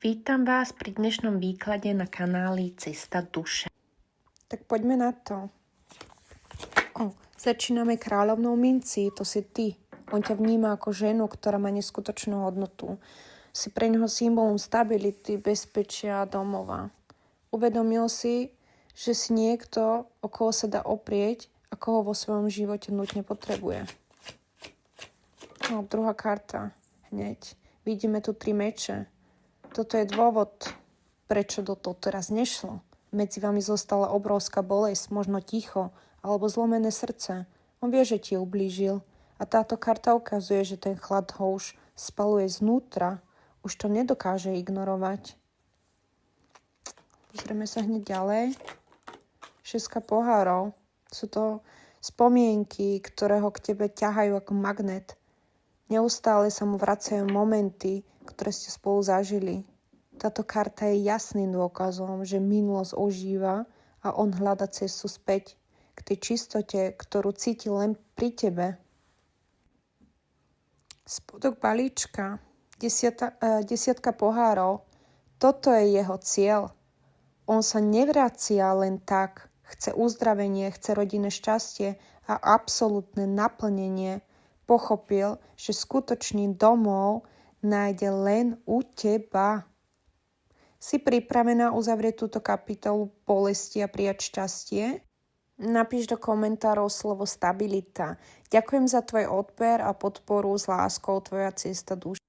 Vítam vás pri dnešnom výklade na kanáli Cesta duše. Tak poďme na to. Začíname kráľovnou minci, to si ty. On ťa vníma ako ženu, ktorá má neskutočnú hodnotu. Si pre neho symbolom stability, bezpečia a domova. Uvedomil si, že si niekto, o koho sa dá oprieť a koho vo svojom živote nutne potrebuje. Druhá karta. Hneď. Vidíme tu 3 meče. Toto je dôvod, prečo do toho teraz nešlo. Medzi vami zostala obrovská bolesť, možno ticho, alebo zlomené srdce. On vie, že ti ublížil. A táto karta ukazuje, že ten chlad ho už spaluje znútra. Už to nedokáže ignorovať. Pozrieme sa hneď ďalej. 6 pohárov. Sú to spomienky, ktoré ho k tebe ťahajú ako magnet. Neustále sa mu vracajú momenty, ktoré ste spolu zažili. Táto karta je jasným dôkazom, že minulosť ožíva a on hľada cestu späť k tej čistote, ktorú cíti len pri tebe. Spodok balíčka, 10 pohárov. Toto je jeho cieľ. On sa nevracia len tak. Chce uzdravenie, chce rodinné šťastie a absolútne naplnenie. Pochopil, že skutočný domov nájde len u teba. Si pripravená uzavrieť túto kapitolu bolesti a prijať šťastie? Napíš do komentárov slovo stabilita. Ďakujem za tvoj odber a podporu, s láskou, tvoja cesta duše.